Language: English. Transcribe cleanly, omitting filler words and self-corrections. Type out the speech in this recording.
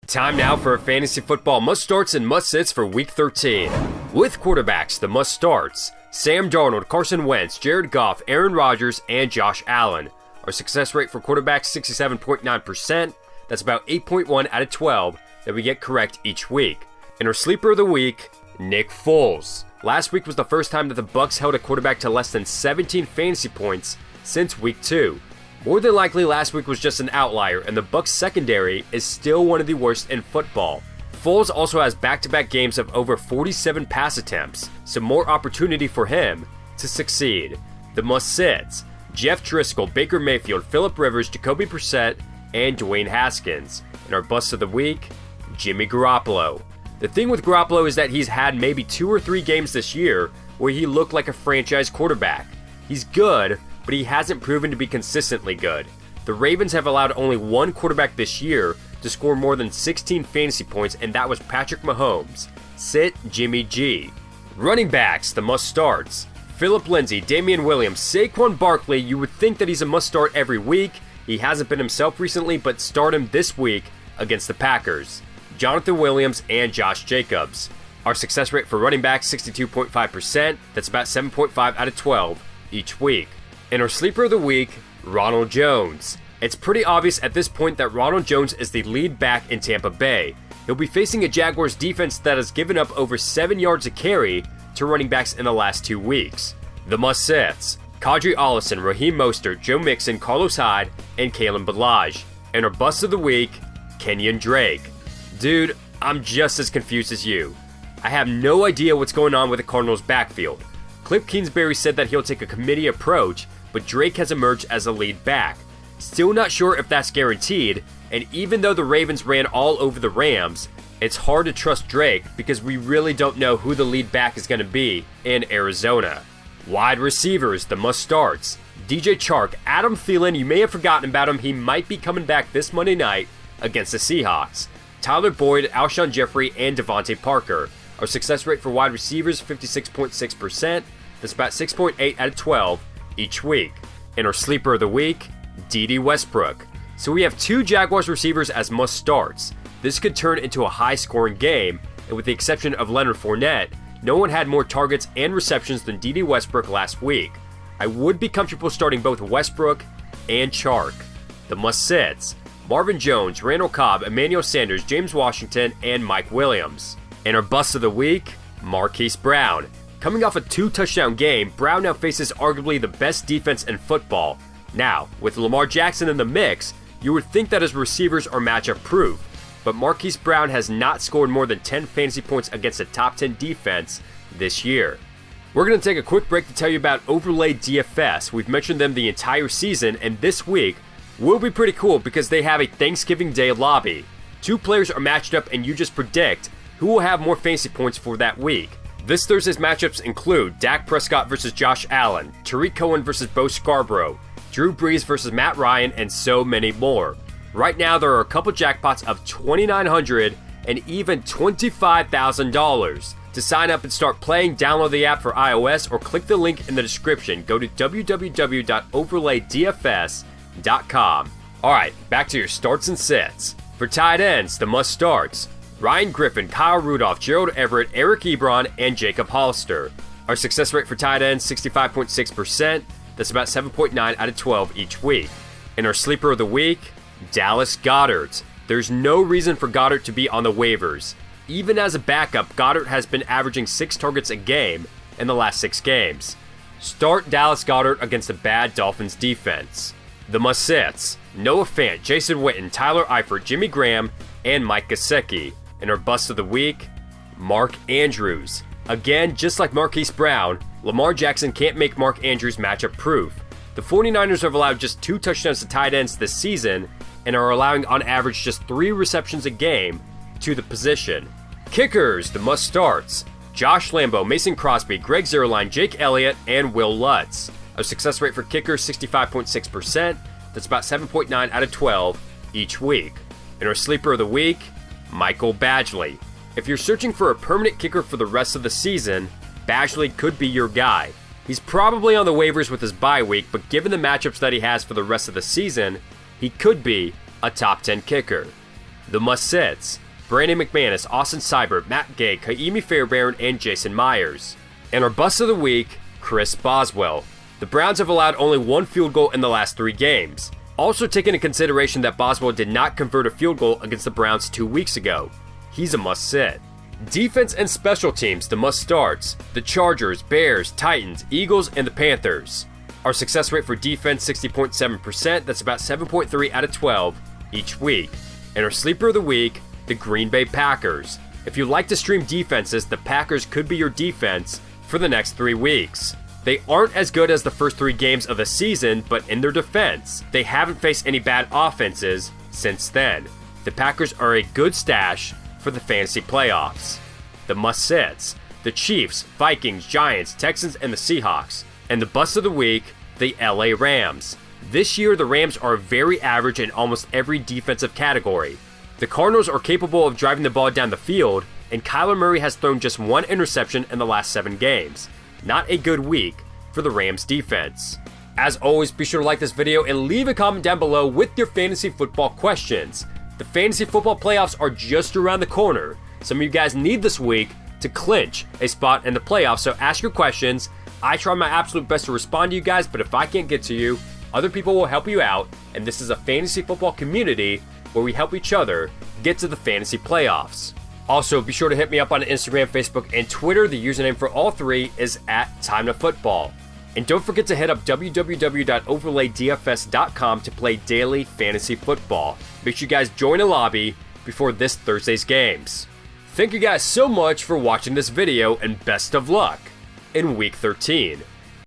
Time now for a fantasy football must-starts and must-sits for Week 13. With quarterbacks, the must-starts: Sam Darnold, Carson Wentz, Jared Goff, Aaron Rodgers, and Josh Allen. Our success rate for quarterbacks, 67.9%. That's about 8.1 out of 12 that we get correct each week. And our sleeper of the week, Nick Foles. Last week was the first time that the Bucs held a quarterback to less than 17 fantasy points since Week 2. More than likely, last week was just an outlier, and the Bucs secondary is still one of the worst in football. Foles also has back-to-back games of over 47 pass attempts, so more opportunity for him to succeed. The must-sits: Jeff Driscoll, Baker Mayfield, Phillip Rivers, Jacoby Brissett, and Dwayne Haskins. And our bust of the week, Jimmy Garoppolo. The thing with Garoppolo is that he's had maybe 2 or 3 games this year where he looked like a franchise quarterback. He's good, but he hasn't proven to be consistently good. The Ravens have allowed only one quarterback this year to score more than 16 fantasy points, and that was Patrick Mahomes. Sit Jimmy G. Running backs, the must-starts: Phillip Lindsay, Damian Williams, Saquon Barkley. You would think that he's a must-start every week. He hasn't been himself recently, but start him this week against the Packers. Jonathan Williams and Josh Jacobs. Our success rate for running backs, 62.5%. That's about 7.5 out of 12 each week. And our sleeper of the week, Ronald Jones. It's pretty obvious at this point that Ronald Jones is the lead back in Tampa Bay. He'll be facing a Jaguars defense that has given up over 7 yards a carry to running backs in the last 2 weeks. The must-sits: Kadri Allison, Raheem Mostert, Joe Mixon, Carlos Hyde, and Kalen Ballage. And our bust of the week, Kenyon Drake. Dude, I'm just as confused as you. I have no idea what's going on with the Cardinals' backfield. Cliff Kingsbury said that he'll take a committee approach, but Drake has emerged as a lead back. Still not sure if that's guaranteed, and even though the Ravens ran all over the Rams, it's hard to trust Drake because we really don't know who the lead back is going to be in Arizona. Wide receivers, the must-starts: DJ Chark, Adam Thielen. You may have forgotten about him. He might be coming back this Monday night against the Seahawks. Tyler Boyd, Alshon Jeffrey, and Devontae Parker. Our success rate for wide receivers, 56.6%. That's about 6.8 out of 12 each week. And our sleeper of the week, Dede Westbrook. So we have 2 Jaguars receivers as must-starts. This could turn into a high-scoring game, and with the exception of Leonard Fournette, no one had more targets and receptions than Dede Westbrook last week. I would be comfortable starting both Westbrook and Chark. The must-sits: Marvin Jones, Randall Cobb, Emmanuel Sanders, James Washington, and Mike Williams. And our bust of the week, Marquise Brown. Coming off a 2-touchdown game, Brown now faces arguably the best defense in football. Now, with Lamar Jackson in the mix, you would think that his receivers are matchup proof, but Marquise Brown has not scored more than 10 fantasy points against a top 10 defense this year. We're going to take a quick break to tell you about Overlay DFS. We've mentioned them the entire season, and this week will be pretty cool because they have a Thanksgiving Day lobby. 2 players are matched up, and you just predict who will have more fantasy points for that week. This Thursday's matchups include Dak Prescott versus Josh Allen, Tariq Cohen versus Bo Scarborough, Drew Brees versus Matt Ryan, and so many more. Right now, there are a couple jackpots of $2,900 and even $25,000. To sign up and start playing, download the app for iOS or click the link in the description. Go to www.overlaydfs.com. Alright, back to your starts and sits. For tight ends, the must-starts: Ryan Griffin, Kyle Rudolph, Gerald Everett, Eric Ebron, and Jacob Hollister. Our success rate for tight ends, 65.6%. That's about 7.9 out of 12 each week. And our sleeper of the week, Dallas Goedert. There's no reason for Goedert to be on the waivers. Even as a backup, Goedert has been averaging 6 targets a game in the last 6 games. Start Dallas Goedert against a bad Dolphins defense. The must-sits: Noah Fant, Jason Witten, Tyler Eifert, Jimmy Graham, and Mike Gesicki. And our bust of the week, Mark Andrews. Again, just like Marquise Brown, Lamar Jackson can't make Mark Andrews matchup proof. The 49ers have allowed just 2 touchdowns to tight ends this season and are allowing on average just 3 receptions a game to the position. Kickers, the must-starts: Josh Lambo, Mason Crosby, Greg Zuerlein, Jake Elliott, and Will Lutz. Our success rate for kickers, 65.6%. That's about 7.9 out of 12 each week. And our sleeper of the week, Michael Badgley. If you're searching for a permanent kicker for the rest of the season, Badgley could be your guy. He's probably on the waivers with his bye week, but given the matchups that he has for the rest of the season, he could be a top 10 kicker. The must-sits: Brandon McManus, Austin Seibert, Matt Gay, Kaimi Fairbairn, and Jason Myers. And our bust of the week, Chris Boswell. The Browns have allowed only 1 field goal in the last 3 games. Also take into consideration that Boswell did not convert a field goal against the Browns 2 weeks ago. He's a must-sit. Defense and special teams, the must-starts: the Chargers, Bears, Titans, Eagles, and the Panthers. Our success rate for defense, 60.7%, that's about 7.3 out of 12 each week. And our sleeper of the week, the Green Bay Packers. If you like to stream defenses, the Packers could be your defense for the next 3 weeks. They aren't as good as the first 3 games of the season, but in their defense, they haven't faced any bad offenses since then. The Packers are a good stash for the fantasy playoffs. The must-sits: the Chiefs, Vikings, Giants, Texans, and the Seahawks. And the bust of the week, the LA Rams. This year, the Rams are very average in almost every defensive category. The Cardinals are capable of driving the ball down the field, and Kyler Murray has thrown just 1 interception in the last 7 games. Not a good week for the Rams defense. As always, be sure to like this video and leave a comment down below with your fantasy football questions. The fantasy football playoffs are just around the corner. Some of you guys need this week to clinch a spot in the playoffs, so ask your questions. I try my absolute best to respond to you guys, but if I can't get to you, other people will help you out, and this is a fantasy football community where we help each other get to the fantasy playoffs. Also, be sure to hit me up on Instagram, Facebook, and Twitter. The username for all 3 is @TimeToFootball. And don't forget to hit up www.overlaydfs.com to play daily fantasy football. Make sure you guys join a lobby before this Thursday's games. Thank you guys so much for watching this video, and best of luck in Week 13.